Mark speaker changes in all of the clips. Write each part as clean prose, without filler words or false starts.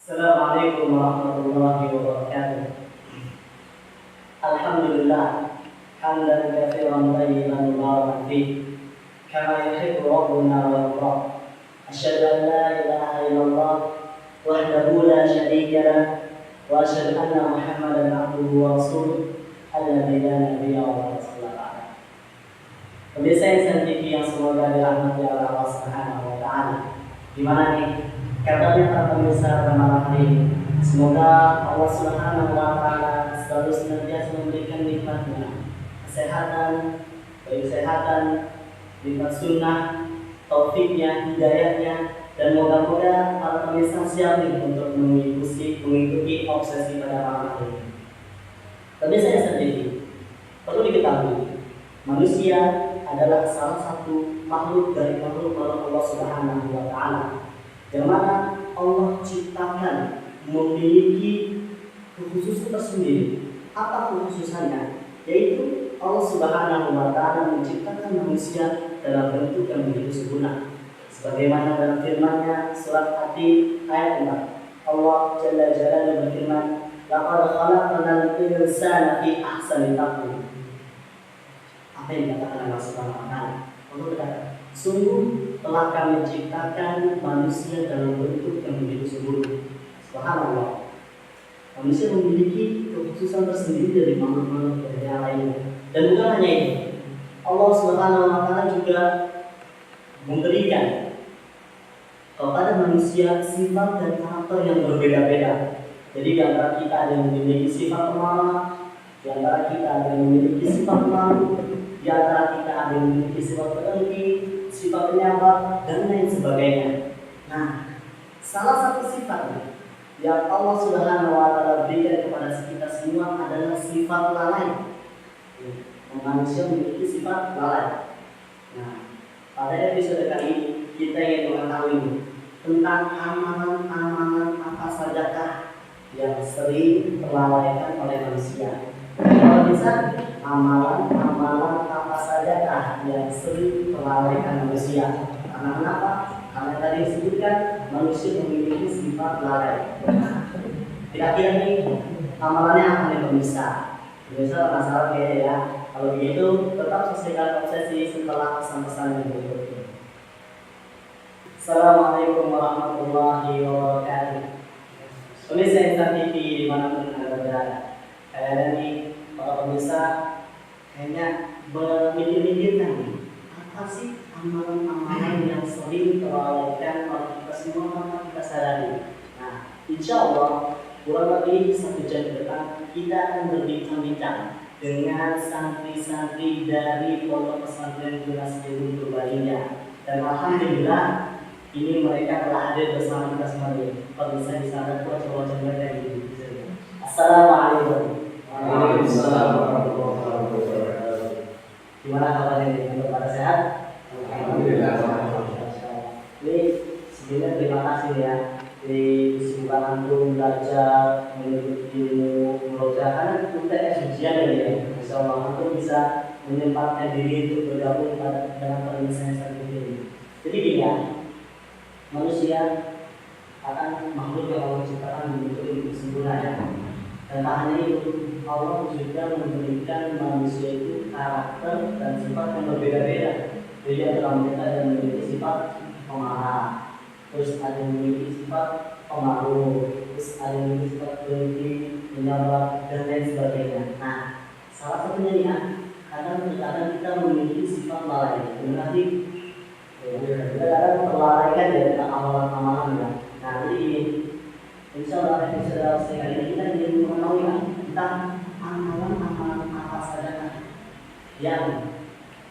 Speaker 1: Assalamualaikum warahmatullahi wabarakatuh. Alhamdulillah hamdan katsiran tayyiban mubarakan fihi kama yuhibbu rabbuna wa yarda. Asyhadu an la ilaha illallah wahdahu la syarika lah wa asyhadu anna Muhammadan abduhu wa rasuluh alladzi la nabiyya wa rasulullah ba'da. Pemirsa Insan TV yang semoga dirahmati oleh Allah Subhanahu wa taala. Gimana nih kabarnya para pemirsa pada malam hari ini? Semoga Allah Subhanahu wa taala selalu senantiasa memberikan nikmatnya, kesehatan, nikmat sunnah, taufiknya, hidayahnya, dan moga-moga para pemirsa siap untuk mengikuti obsesi pada malam hari ini. Pemirsa yang sendiri perlu diketahui, manusia adalah salah satu makhluk dari makhluk Allah Subhanahu wa taala, yang mana Allah ciptakan memiliki kekhususan tersendiri. Apa kekhususannya? Yaitu Allah Subhanahu wa taala menciptakan manusia dalam bentuk yang begitu sempurna. Sebagaimana dalam firman-Nya surat Hati ayat 4. Allah Jalla Jalaluhu berfirman, "Laqad khalaqnal insana fi ahsani taqwim." Apa yang dikatakan Allah Subhanahu wa taala? Allah berkata, sungguh telah kami ciptakan manusia dalam bentuk yang begitu sempurna. Subhanallah. Manusia memiliki kekhususan tersendiri dari makhluk-makhluk yang lainnya. Dan bukan hanya itu, Allah Subhanahu wa taala juga memberikan kepada manusia sifat dan karakter yang berbeda-beda. Jadi di antara kita ada yang memiliki sifat pemarah, di antara kita ada yang memiliki sifat malu, di antara kita ada yang memiliki sifat pedengki, sifat penyabar, dan lain sebagainya. Nah, salah satu sifat yang Allah Subhanahu wa taala berikan kepada kita semua adalah sifat lalai. Manusia memiliki sifat lalai. Nah, pada episode kali ini kita ingin mengetahui tentang amalan-amalan apa sajakah yang sering terlalaikan oleh manusia. Kalau bisa, amalan-amalan apa sajakah yang sering terlalaikan manusia? Karena kenapa? Karena tadi disebutkan manusia memiliki sifat lalai. Kira-kira nih amalannya apa nih pemirsa? Pemirsa penasaran kayaknya ya. Kalau begitu tetap selesaikan obsesi setelah pesan-pesan yang berikut ini. Assalamualaikum warahmatullahi wabarakatuh. Pemirsa Insan TV dimanapun anda berada. Kayaknya nih para pemirsa kayaknya bermikir-mikir nih, apa sih amalan-amalan yang sering terlalaikan oleh kita semua tanpa kita sadari. Nah, insya Allah kurang lebih 1 jam ke depan kita akan berbincang-bincang dengan santri-santri dari Pondok Pesantren Tunas Ilmu Purbalingga. Dan alhamdulillah ini mereka telah hadir bersama kita semua nih. Pemirsa di sana wajah-wajah mereka yang gitu. Assalamualaikum.
Speaker 2: Waalaikumsalam warahmatullahi wabarakatuh.
Speaker 1: Gimana kabarnya nih? Pada sehat?
Speaker 2: Alhamdulillah.
Speaker 1: Ini sebelumnya terima kasih ya di kesibukan antum belajar menuntut ilmu murojaah, karena UTS ujian ya. Insya Allah antum bisa menyempatkan diri untuk bergabung dengan perbincangan seperti ini. Jadi gini ya, manusia akan makhluk yang Allah ciptakan membentuk ilmu sempurna ya. Dan tak hanya itu, Allah juga memberikan manusia itu karakter dan sifat yang berbeda-beda. Jadi antara mereka ada yang memiliki sifat pemarah, terus ada yang memiliki sifat pemalu, terus ada yang memiliki sifat berhenti, menyabar, dan lain sebagainya. Nah, salah satunya nih ya, kadang kita memiliki sifat lalai. Berarti kita kadang terlalaikan dari amalan-amalan ya. Nah, jadi ini insya Allah episode kali ini kita ingin mengetahui tentang amalan-amalan apa saja yang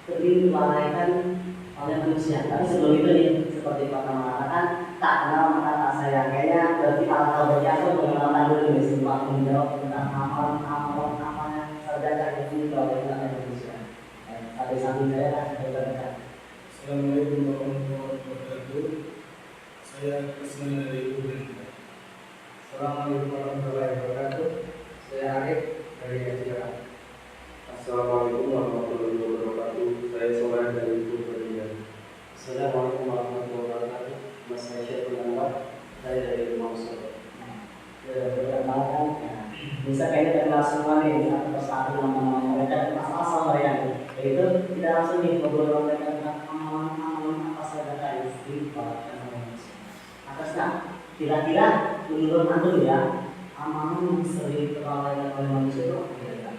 Speaker 1: sering dilalaikan oleh manusia. Tapi sebelum itu nih, seperti Pak mengatakan, tak kenal maka tak sayang. Kayaknya berarti hal-hal berjasa mengenalkan dulu nih sebelum aku menjawab tentang amalan-amalan apa saja yang sering dilalaikan oleh manusia. Sampai samping saya berkata.
Speaker 2: Assalamualaikum warahmatullahi wabarakatuh. Saya Krisna dari Purbalingga.
Speaker 3: Assalamualaikum warahmatullahi wabarakatuh. Saya Arif dari Jakarta.
Speaker 4: Assalamualaikum warahmatullahi wabarakatuh. Saya Soleh dari Purbalingga.
Speaker 1: Assalamualaikum warahmatullahi wabarakatuh. Mas Aisyah Penangkat, saya dari Rumah Usul. Kira-kira menurut antum ya, amanah yang sering terlalaikan oleh manusia itu apa kira-kira?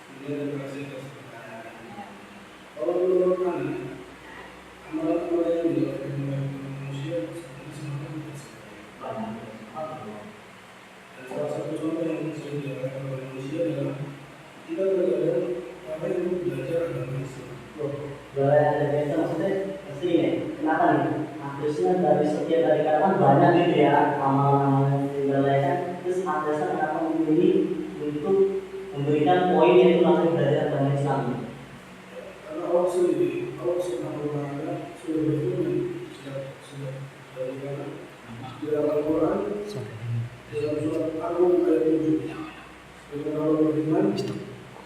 Speaker 2: Ini adalah hasil pertanyaan. Kalau menurut Anda, amalan-amalan yang dilakukan oleh manusia seperti semacam apa sih?
Speaker 1: Banyak.
Speaker 2: Dan salah satu contoh yang sering dilakukan oleh manusia adalah kita terkadang apa itu belajar agama Islam.
Speaker 1: Belajar agama Islam maksudnya pasti ini. Kenapa nih? Harusnya dari setiap dari katakan banyak gitu ya amalan-amalan yang dilalaikan. Terus harusnya kenapa memilih untuk memberikan poin yaitu langsung belajar agama Islam?
Speaker 2: Karena Allah sendiri, Allah Subhanahu wa Ta'ala sudah berfirman, sudah berikan di dalam Al-Quran, dalam surat Al-Rum ayat 7. Sebagai Allah berfirman,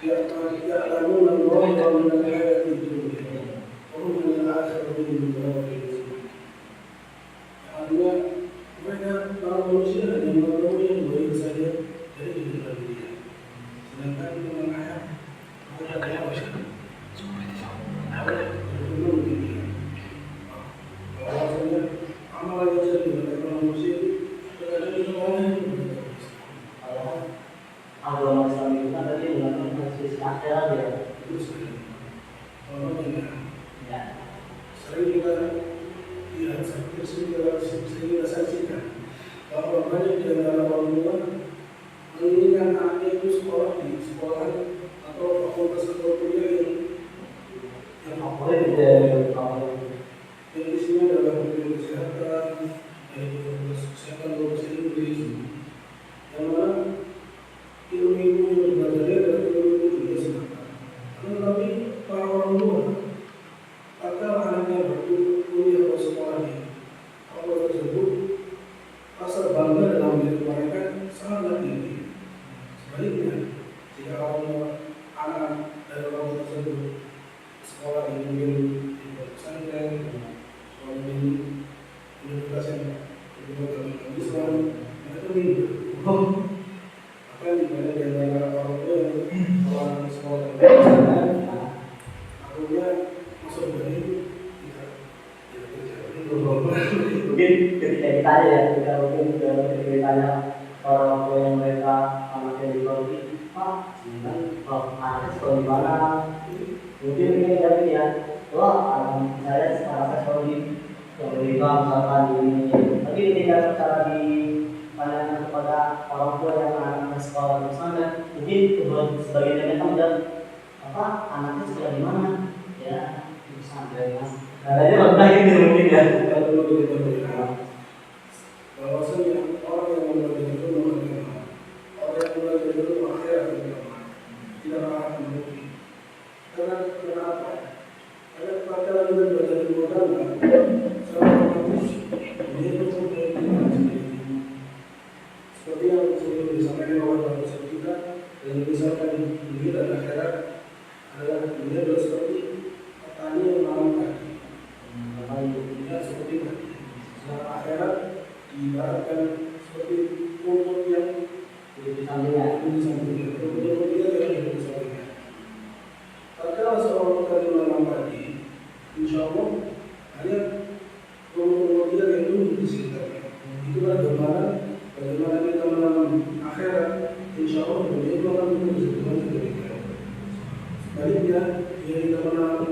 Speaker 2: ya'lamun Allah wa min al-hayati dunya wa hum min al-akhirati min al-ghafilin. Artinya mereka para manusia hanya mengetahui yang baik saja dari kehidupan dunia. Sedangkan dengan ayat mereka tidak bahwasanya amal yang bisa dilakukan manusia terkadang itu
Speaker 1: Agama Islam itu kan tadi mengatakan sisi akhirat ya.
Speaker 2: itu sekali. Contohnya,
Speaker 1: Ya.
Speaker 2: sering kita lihat, sering kita saksikan bahwa banyak di antara orang tua menginginkan anaknya itu sekolah di sekolah atau fakultas atau kuliah yang
Speaker 1: Favorit ya, favorit.
Speaker 2: yang isinya adalah ilmu kesehatan, yaitu fakultas kesehatan atau bahasa Inggris, yang mana ilmu-ilmu yang dipelajari adalah ilmu-ilmu dunia semata. Tetapi para orang tua, tatkala anaknya berkuliah atau sekolah di fakultas tersebut, rasa bangga dalam diri mereka sangat tinggi. Sebaliknya, jika anak dari orang tersebut sekolah di pesantren, sekolah di universitas yang beragama Islam, mereka minder. Bahkan banyak di antara orang tua yang orang sekolah di pesantren, akhirnya masuk dari tidak kerja.
Speaker 1: Mungkin ketika ditanya ya, ketika ditanya orang tua yang mereka anaknya di Saudi, Pak, anaknya sekolah di mana? Mungkin ini dari ya, saya sekolah di Amerika misalkan ini. Tapi ketika secara ditanyakan kepada orang tua yang anaknya sekolah di sana, mungkin sebagian dari mereka bilang, apa anaknya sekolah di mana? Ya, di pesantren mas. Katanya bangga gitu mungkin ya.
Speaker 2: Kalau perlu kita berikan bahwasanya orang yang belajar itu agama, orang yang belajar itu akhirat agama, tidak akan merugi. Karena apa? Karena tatkala kita belajar ilmu agama, secara otomatis dia itu sendiri. Seperti yang sebelum disampaikan oleh Bapak Ustaz kita, dan misalkan dunia dan akhirat adalah dunia adalah seperti petani yang menanam padi. Dunia seperti padi. Sedangkan akhirat diibaratkan seperti rumput yang
Speaker 1: Di sampingnya.
Speaker 2: rumput kita yang di sampingnya. Tatkala seorang petani menanam padi, insya Allah hanya rumput-rumput kita yang tumbuh di sekitarnya. Itulah gambaran bagaimana kita menanam akhirat. Insya Allah dunia itu akan tumbuh dengan demikian. Sebaliknya, jika kita menanam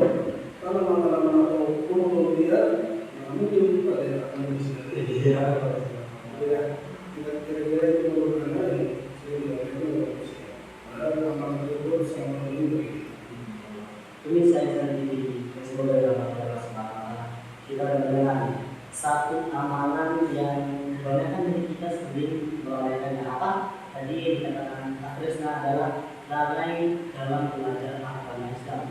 Speaker 2: tanaman-tanaman atau rumput liar, maka mungkin pada yang akan bisa. Ya, kita kira-kira itu merupakan yang sering dilakukan oleh manusia. Padahal amalan tersebut sangat penting.
Speaker 1: Ini saya sendiri semoga dalam Allah SWT kita mendengar satu amalan yang kebanyakan dari kita sering melalaikannya apa? Tadi dikatakan Trisna adalah lalai dalam belajar agama Islam.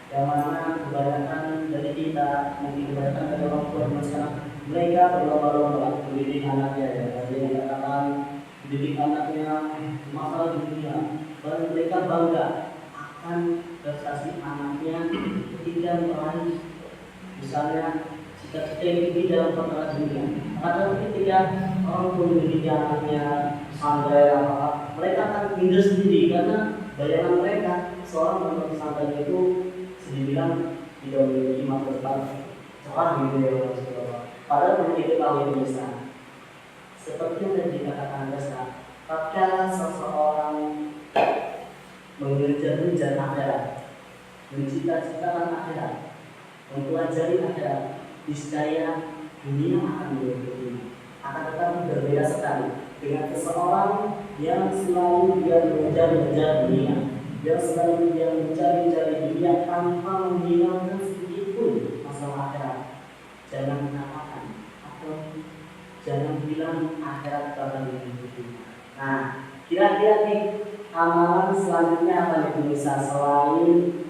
Speaker 1: Yang mana kebanyakan dari kita, mungkin kebanyakan dari orang tua zaman sekarang, mereka berlomba-lomba mendidik anaknya ya. Tadi dikatakan didik anaknya masalah dunia, dan mereka bangga akan prestasi anaknya ketika meraih misalnya cita-cita yang tinggi dalam perkara dunia. Karena ketika orang tua mendidik anaknya sampai apa, mereka akan minder sendiri karena bayangan mereka seorang anak pesantren itu dibilang tidak memiliki masa depan Wah gitu ya Rasulullah. Padahal perlu diketahui pemirsa, seperti yang tadi dikatakan Anda, tatkala seseorang mengejar-ngejar akhirat, mencita-citakan akhirat, mempelajari akhirat, niscaya dunia akan mengikutinya. Akan tetapi berbeda sekali dengan seseorang yang selalu dia mengejar-ngejar dunia, yang selalu dia mencari-cari dunia tanpa menghilangkan sedikit pun masalah akhirat. Jangan katakan atau jangan bilang akhirat bakal mengikutinya. Nah, kira-kira nih amalan selanjutnya apa nih pemirsa selain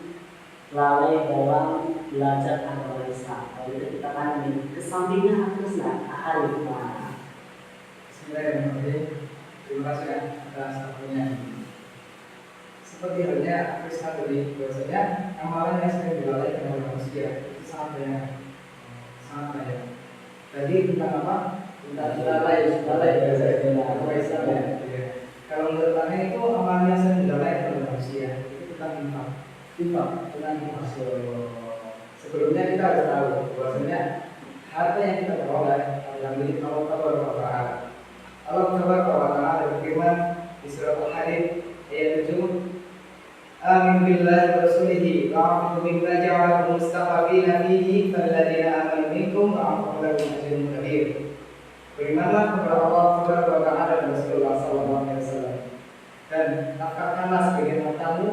Speaker 1: lalai dalam belajar agama Islam? Kalau itu kita tanya nih, kesampingnya harus Arif mana?
Speaker 3: Bismillahirrahmanirrahim. Terima kasih atas waktunya. Seperti halnya Krishna tadi, bahwasanya amalan yang sering dilalaikan oleh manusia itu sangat banyak. Tadi tentang apa? Tentang lalai bahasa agama Islam ya. Kalau menurut kami itu amalan yang sering dilalaikan oleh manusia itu tentang infak, tentang infak. Sebelumnya kita harus tahu bahwasanya harta yang kita peroleh adalah milik Allah Subhanahu wa Ta'ala. Allah Subhanahu wa Ta'ala berfirman di surat Al-Hadid ayat 7, Amin billahi wa rasulihi wa a'udzu mimma ja'alakum mustaqafina fihi falladzina amanu minkum wa anfaqu lahum ajrun kabir. Berimanlah kepada Allah Subhanahu wa Ta'ala dan Rasulullah sallallahu alaihi wasallam. Dan nafkahkanlah sebagian hartamu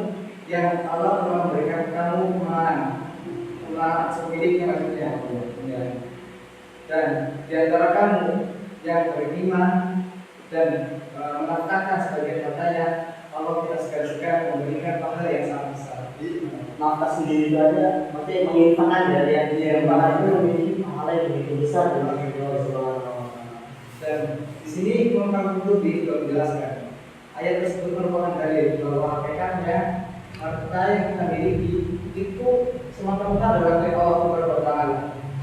Speaker 3: yang Allah telah memberikan kamu kemahan semiliknya maksudnya. Dan di antara kamu yang beriman dan menafkahkan sebagian hartanya, Allah tidak segan-segan memberikan pahala yang sangat besar.
Speaker 1: Nafkah sendiri itu aja, maksudnya menginfakkan dari yang pahala itu memiliki pahala yang begitu besar dalam Allah Subhanahu wa Ta'ala.
Speaker 3: Dan di sini Imam Al-Qurtubi juga menjelaskan ayat tersebut merupakan dalil bahwa hakikatnya harta yang kita miliki itu semata-mata adalah milik Allah Subhanahu wa Ta'ala.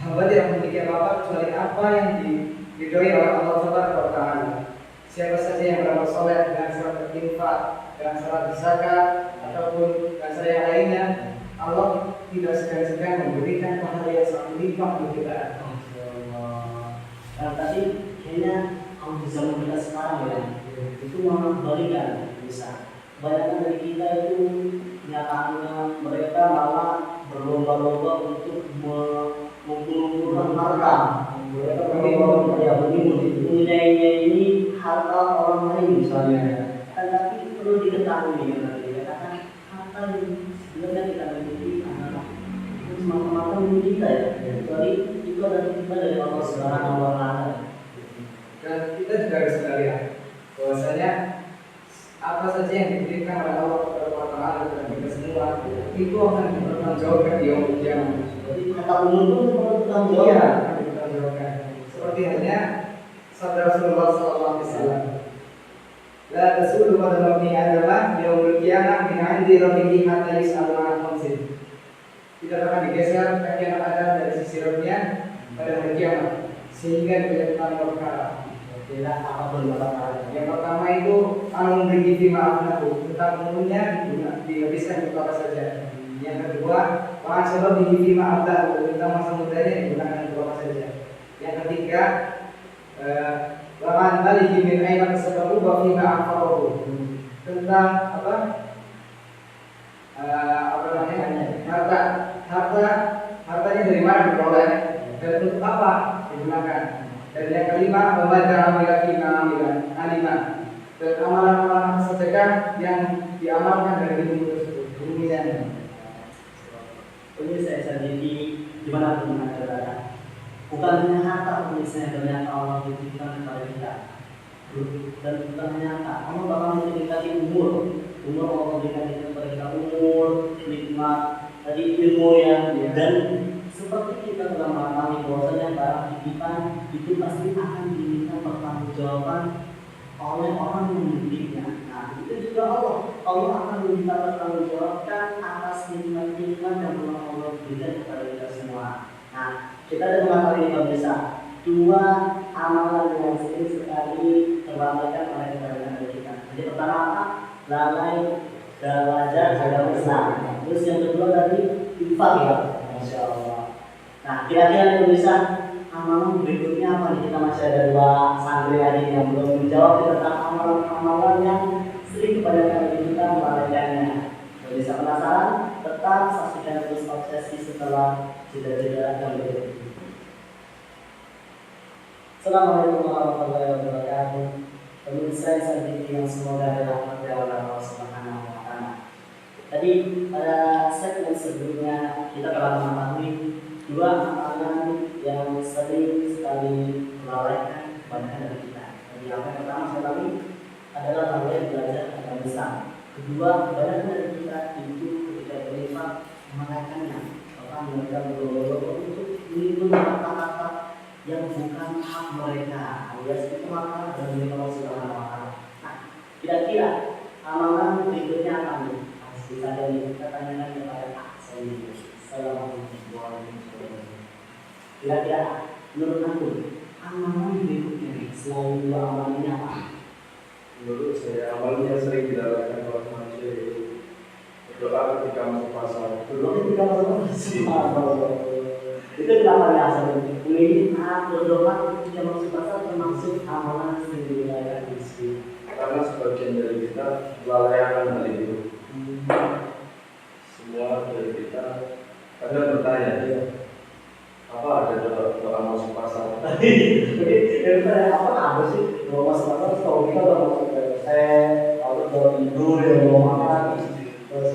Speaker 3: Hamba tidak memiliki apa-apa kecuali apa yang diridhoi oleh Allah Subhanahu wa Ta'ala. Siapa saja yang beramal soleh dengan syarat berinfak, dengan syarat berzakat ataupun dengan syarat yang lainnya, Allah tidak segan-segan memberikan pahala yang sangat berlimpah bagi kita.
Speaker 1: Nah, tadi kayaknya kalau di zaman kita sekarang ya, itu mengembalikan bisa. Banyak dari kita itu nyatanya mereka malah berlomba-lomba untuk mengumpulkan harta. Mereka berlomba-lomba ya menilainya ini harta orang lain misalnya. Tapi perlu diketahui ya katakan harta yang sebenarnya kita miliki adalah semata-mata milik kita ya. Kecuali itu adalah kita dari Allah Subhanahu wa Ta'ala.
Speaker 3: Dan kita juga harus melihat bahwasanya apa saja yang diberikan oleh Allah Subhanahu wa Ta'ala kepada kita semua itu akan dipertanggungjawabkan di yaumul qiyamah.
Speaker 1: Jadi kata umum itu perlu bertanggung
Speaker 3: Iya,
Speaker 1: jawab.
Speaker 3: akan dipertanggungjawabkan. Seperti halnya sabda Rasulullah SAW, La tasulu pada mabni adama yaumul qiyamah min 'indi rabbihi hatta yus'al 'an khamsin. Tidak akan digeser kaki anak Adam dari sisi Rabbnya pada hari kiamat sehingga dilakukan perkara.
Speaker 1: Tidak apapun berkata.
Speaker 3: Yang pertama itu anu beri maafnahu, tentang umumnya dihabiskan untuk apa saja. Yang kedua, wa'an sebab dihibi maafnahu, tentang masa mudanya digunakan untuk apa saja. Yang ketiga, wa'an balihi min aina kasabahu wa fi ma'afarohu, tentang apa? Apa namanya? Hartanya dari mana diperoleh dan untuk apa digunakan. Dan yang kelima, membaca amalan alimah dan amalan-amalan sedekah yang diamalkan dari ilmu tersebut. Demikian.
Speaker 1: Ini saya sendiri gimana pun berada. Bukan hanya harta misalnya ternyata Allah titipkan kepada kita. Dan bukan hanya harta, Allah bakal memberikan umur. Umur Allah berikan kepada kita umur, nikmat, tadi ilmu yang dan seperti kita telah mengetahui bahwasanya barang titipan itu pasti akan diminta pertanggungjawaban oleh orang yang memilikinya. Nah, itu juga Allah akan meminta pertanggungjawabkan atas nikmat-nikmat yang telah Allah berikan kepada kita semua. Nah, kita ada mengetahui pemirsa dua amalan yang sering sekali terlalaikan oleh kebanyakan dari kita. Jadi pertama apa? Lalai belajar agama Islam. Terus yang kedua tadi infak ya, masya Allah. Nah, kira-kira pemirsa, amalan berikutnya apa nih? Kita masih ada 2 santri hari ini yang belum menjawab tentang amalan-amalan yang sering kebanyakan dari kita melalaikannya. Pemirsa penasaran? Tetap saksikan terus obsesi setelah jeda-jeda yang berikut ini. Assalamualaikum warahmatullahi wabarakatuh. Pemirsa yang semoga dirahmati oleh Allah Subhanahu wa Ta'ala. Tadi pada segmen sebelumnya kita telah mengetahui 2 amalan yang sering sekali melalaikan kebanyakan dari kita. Jadi yang pertama sekali adalah lalai belajar agama Islam. Kedua, kebanyakan dari kita itu ketika berinfak memalaikannya, bahkan mereka berlomba-lomba untuk menimbun kata-kata yang bukan hak mereka, alias itu maka dan milik Allah Subhanahu wa Ta'ala. Nah, kira-kira amalan berikutnya apa nih? Pasti saja nih kita tanyakan kepada Pak Seni. Assalamualaikum warahmatullahi wabarakatuh. Kira-kira menurut aku amalan berikutnya nih selain 2 amalan ini apa?
Speaker 4: Menurut saya amalan yang sering dilakukan oleh manusia yaitu berdoa ketika masuk pasar.
Speaker 1: Berdoa ketika masuk pasar. Itu kenapa biasa ini berdoa ketika masuk pasar termasuk amalan sering dilakukan di sini.
Speaker 4: Karena sebagian dari kita melalaikan hal itu. Semua dari kita kadang bertanya, apa ada doa masuk pasar?
Speaker 1: Jadi apa sih doa masuk pasar? Tahu kita doa masuk saya atau doa tidur ya doa makan terus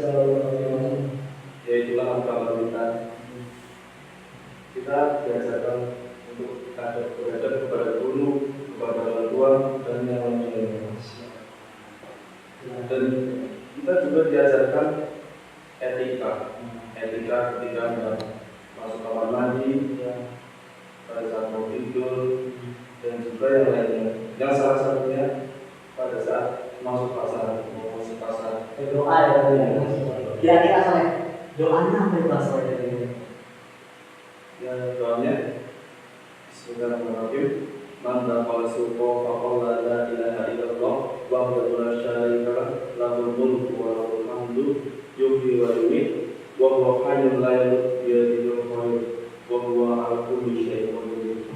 Speaker 4: Ya itulah kalau kita diajarkan untuk beradab kepada guru, kepada orang tua dan yang lainnya. Dan kita juga diajarkan etika ketika masuk kamar mandi, pada saat mau tidur, dan juga yang lainnya. Yang salah satunya pada saat masuk pasar.
Speaker 1: berdoa ya. Kira-kira soalnya doanya apa itu asalnya?
Speaker 4: Ya doanya Bismillahirrahmanirrahim. Man dakhala suqa faqala la ilaha illallah wahdahu la syarika lah lahul mulku wa lahul hamdu yuhyi wa yumiit wa huwa hayyun la yamut biyadihil khair wa huwa ala kulli syai'in qadir.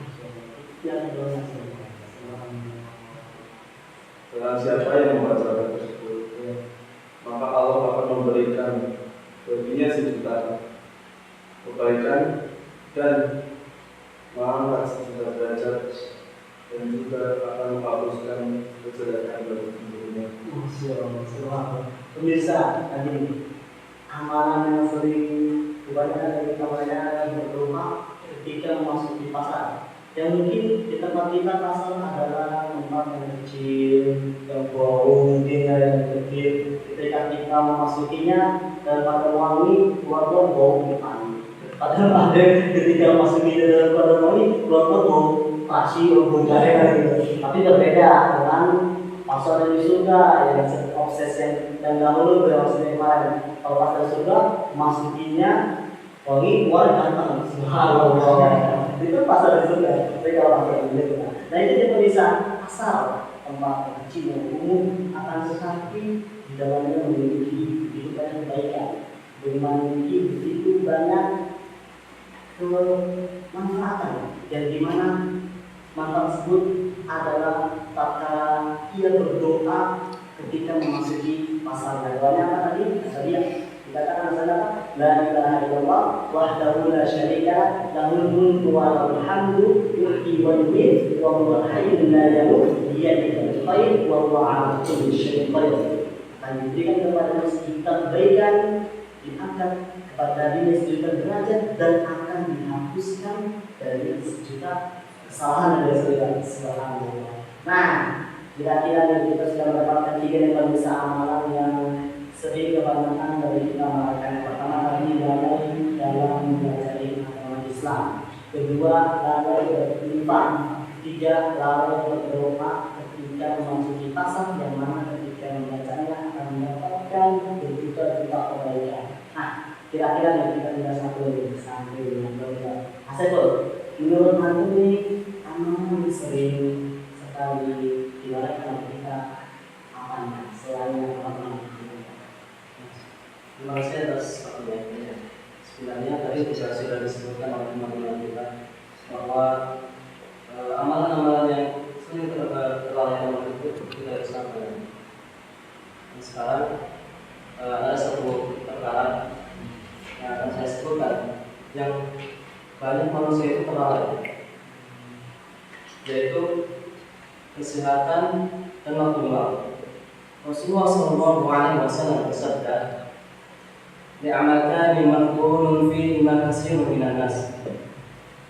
Speaker 4: Barang siapa yang membaca tersebut, maka Allah akan memberikan baginya sejuta kebaikan dan mengangkat sejuta derajat dan juga akan menghapuskan kejelekan bagi penduduknya.
Speaker 1: Masya Allah. Pemirsa, tadi amalan yang sering kebanyakan dari kita berdoa ketika memasuki pasar. Yang mungkin di tempat kita pasar adalah tempat yang kecil, yang bau mungkin yang kecil. Ketika kita memasukinya daripada wangi, keluar bau hutan. Padahal ada ketika masuki dalam keluar wangi, keluar bau pasti bau jahe gitu. Tapi berbeda dengan pasar di surga yang obses yang dahulu bermaksud kemarin. Kalau pasar surga masukinya wangi, keluar ganteng. Subhanallah. Itu pasar di surga. Tapi kalau pasar di surga, nah itu dia bisa asal tempat kecil yang umum akan tetapi di dalamnya memiliki begitu banyak kebaikan, memiliki begitu banyak kemanfaatan yang dimana manfaat tersebut adalah tatkala ia berdoa ketika memasuki pasar. Doanya apa tadi? Dia dikatakan saja la ilaha illallah wahdahu la syarika lahul mulku wa lahul hamdu yuhyi wa yumiit wa huwa hayyun la yamut biyadihil khair wa huwa 'ala kulli syai'in qadir. Akan diberikan kepada kita kebaikan, diangkat kepada diri sejuta derajat dan akan dihapuskan dari sejuta kesalahan dari segala Subhanallah. Nah, kira-kira kita sudah mendapatkan 3 yang bisa amalan yang sering kebanyakan dari kita melakukan. Pertama kali lalai dalam mempelajari agama Islam. Kedua, lalai beriman. Ketiga, lalai berdoa ketika memasuki pasar yang mana ketika membacanya akan mendapatkan berjuta-juta kebaikan. Nah, kira-kira yang kita tidak satu sampai dengan berdoa. Asal menurut aku ini amalan sering sekali dilakukan ketika apanya selain amalan. Menurut saya terus seperti ini. Sebenarnya tadi sudah disebut disebutkan oleh teman-teman kita bahwa amalan-amalan yang sering terlalaikan itu kita harus lakukan. Sekarang ada satu perkara yang akan saya sebutkan yang banyak manusia itu terlalai, yaitu kesehatan dan waktu luang. Rasulullah SAW bersabda, "Ni'matani maqbulun fi ma katsirun minan nas."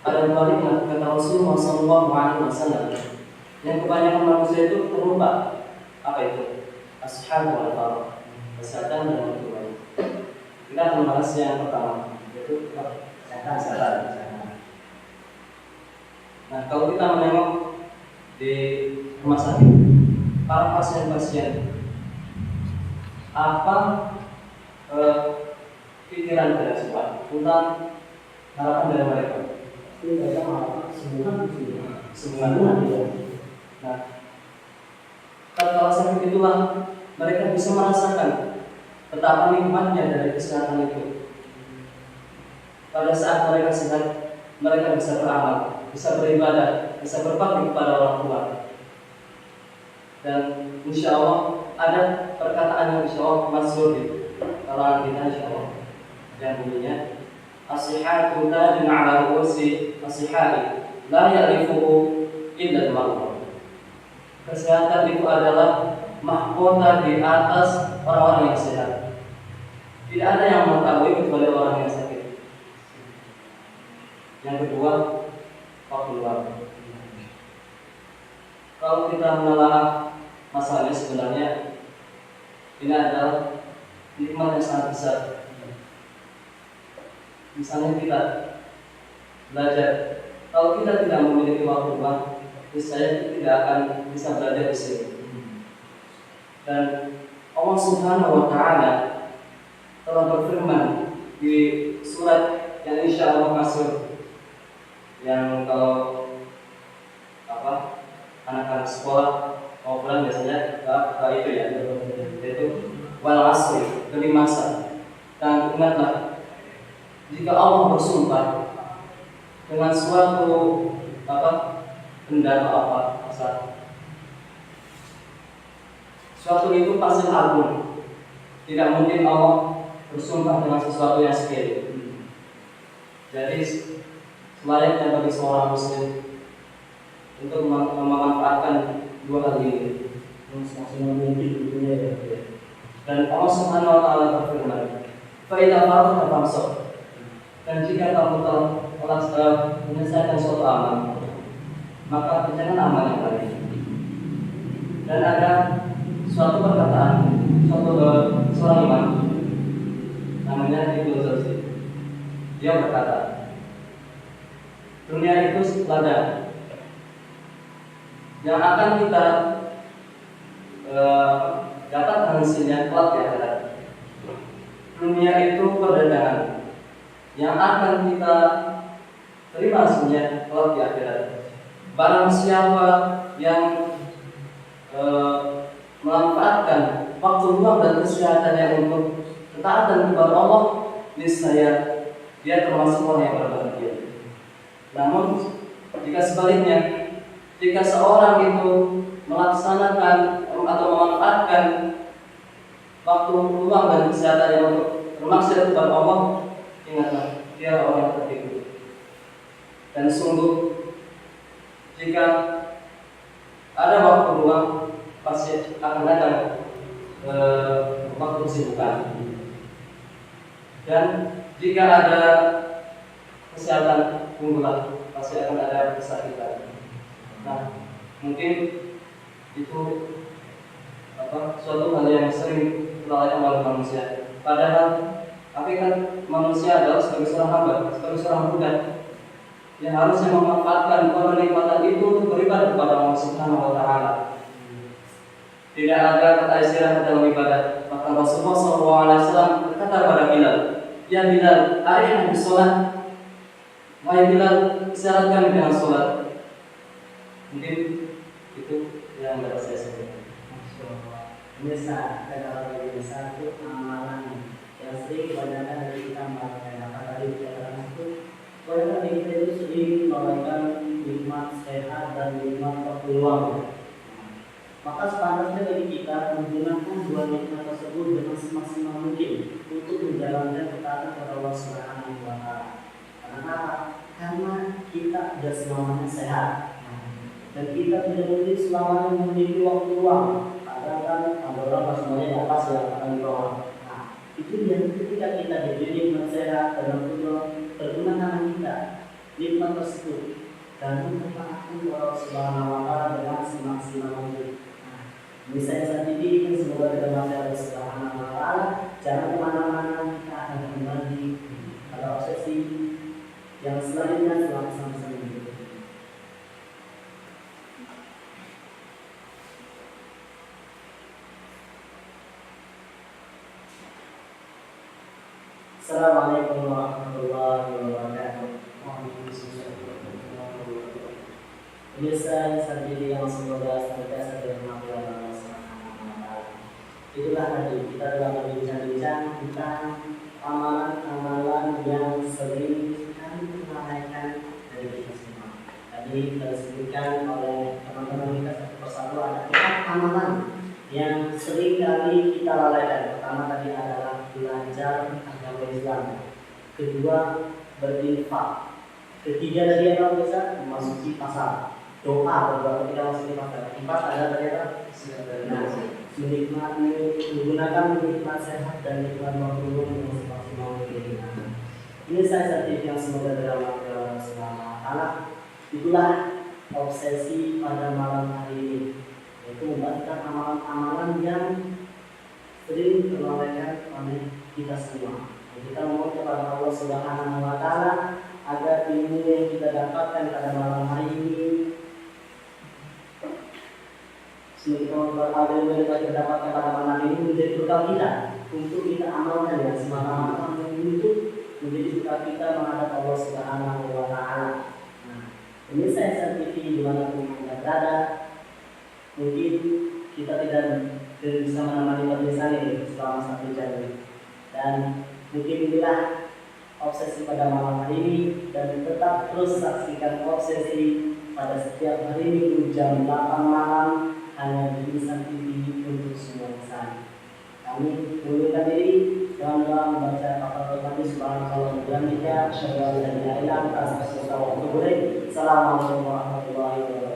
Speaker 1: Ada dua nikmat kata Rasulullah SAW yang kebanyakan manusia itu terlupa. Apa itu? As-sihhat wal faragh, kesehatan dan waktu luang. Kita akan bahas yang pertama, yaitu kesehatan. Nah, kalau kita menengok di rumah sakit, para pasien-pasien, apa pikiran mereka tentang harapan dari mereka?
Speaker 3: Mereka mau sembuhan
Speaker 1: Ya. Nah, kalau sakit itulah mereka bisa merasakan betapa nikmatnya dari kesehatan itu. Pada saat mereka sehat, mereka bisa beramal, bisa beribadah, bisa berbakti kepada orang tua. Dan insya Allah ada perkataan yang insya Allah masyhur di kalangan kita insya Allah, yang bunyinya as-sihhatu tajun ala ru'usi as-sihhati la ya'rifuhu illa al-marḍى. Kesehatan itu adalah mahkota di atas orang-orang yang sehat. Tidak ada yang mengetahui kecuali orang yang sakit. Yang kedua, waktu luang. Kalau kita menelaah masalahnya, sebenarnya ini adalah nikmat yang sangat besar. Misalnya kita belajar, kalau kita tidak memiliki waktu luang, saya tidak akan bisa belajar di sini. Dan Allah Subhanahu wa Ta'ala telah berfirman di surat yang insya Allah masyhur, yang kalau anak-anak sekolah mau pulang biasanya itu ya, yaitu wal asri, demi masa. Dan ingatlah, jika Allah bersumpah dengan suatu benda atau suatu itu pasti agung. Tidak mungkin Allah bersumpah dengan sesuatu yang sepele. Jadi selayaknya bagi seorang muslim untuk memanfaatkan dua hal ini semaksimal mungkin tentunya ya. Dan Allah Subhanahu wa Ta'ala berfirman, "Fa idza faragta fansab." Dan jika kamu telah menyelesaikan suatu amal, maka kerjakan amal yang lain. Dan ada suatu perkataan seorang imam namanya Ibnu Jauzi. Dia berkata, dunia itu ladang yang akan kita dapat hasilnya kelak di akhirat. Dunia itu perdagangan yang akan kita terima hasilnya kelak di akhirat. Barang siapa yang memanfaatkan waktu luang dan kesehatannya untuk ketaatan kepada Allah, niscaya dia termasuk orang yang berbahagia. Namun jika sebaliknya, jika seorang itu melaksanakan atau memanfaatkan waktu luang dan kesehatannya untuk bermaksiat kepada Allah, ingatlah, dia orang yang tertipu. Dan sungguh, jika ada waktu luang, pasti akan ada waktu kesibukan. Dan jika ada kesehatan, tunggulah, pasti akan ada kesakitan. Nah, mungkin itu suatu hal yang sering dilalaikan oleh manusia. Padahal hakikat manusia adalah sebagai seorang hamba, sebagai seorang budak yang harusnya memanfaatkan kenikmatan itu untuk beribadah kepada Allah Subhanahu wa Ta'ala. Tidak ada kata istirahat dalam ibadah. Maka Rasulullah SAW berkata kepada Bilal, "Ya Bilal, arihna bis salat." Wahai Bilal, istirahatkan dengan salat. Mungkin itu yang dapat saya sampaikan.
Speaker 3: Biasa, kalau biasa itu amalan yang sering kebanyakan dari kita melakukan apa tadi dikatakan itu
Speaker 1: ingin merasakan nikmat sehat dan nikmat peluang. Maka sepantasnya bagi kita menggunakan dua nikmat tersebut dengan semaksimal mungkin untuk menjalankan ketaatan kepada Allah Subhanahu wa Ta'ala. Karena apa? Karena kita tidak selamanya sehat dan kita tidak mungkin selamanya memiliki waktu luang. Kadang kan ada orang semuanya di atas ya akan di bawah. Nah, itu dia ketika kita diberi nikmat sehat dan pergunakan kita nikmat tersebut dan mentaati Allah Subhanahu wa Ta'ala dengan semaksimal mungkin. Ini saya sampaikan semoga kita masih Allah Subhanahu wa Ta'ala. Jangan kemana-mana, kita akan kembali pada obsesi yang selanjutnya sama-sama ini. Assalamualaikum warahmatullahi wabarakatuh. Pemirsa sendiri yang semoga senantiasa dirahmati Allah Subhanahu wa Ta'ala. Itulah tadi kita telah berbincang-bincang tentang amalan-amalan yang sering kami melalaikan dari kita semua. Tadi telah disebutkan oleh teman-teman kita satu persatu ada 4 amalan yang sering kali kita lalaikan. Pertama tadi adalah belajar agama Islam. Kedua, berinfak. Ketiga tadi apa bisa memasuki pasar. Doa berdoa ketika masuk di pasar. 4 ada ternyata menikmati menggunakan nikmat sehat dan nikmat makhluk yang semaksimal mungkin. Ini saya sertif yang semoga dirahmati Allah Subhanahu wa Ta'ala. Itulah obsesi pada malam hari ini, yaitu membacakan amalan-amalan yang sering terlalaikan oleh kita semua. Kita mohon kepada Allah Subhanahu wa Ta'ala agar ilmu yang kita dapatkan pada malam hari ini, semoga ilmu yang kita dapatkan pada malam ini menjadi bekal kita untuk kita amalkan dengan semata-mata untuk menjadi bekal kita menghadap Allah Subhanahu wa Ta'ala. Nah, ini saya sertifi dimanapun kita berada. Mungkin kita tidak bisa menemani pemirsa ini selama 1 jam ini. Dan mungkin inilah obsesi pada malam hari ini, dan tetap terus saksikan obsesi pada setiap hari Minggu jam 8 malam hanya di Insan TV untuk semua insan. Kami mengundurkan diri dengan doa membaca kafaratul majlis subhanallah wa bihamdihi asyhadu an la ilaha illa anta astaghfiruka wa atubu ilaik. Assalamualaikum warahmatullahi wabarakatuh.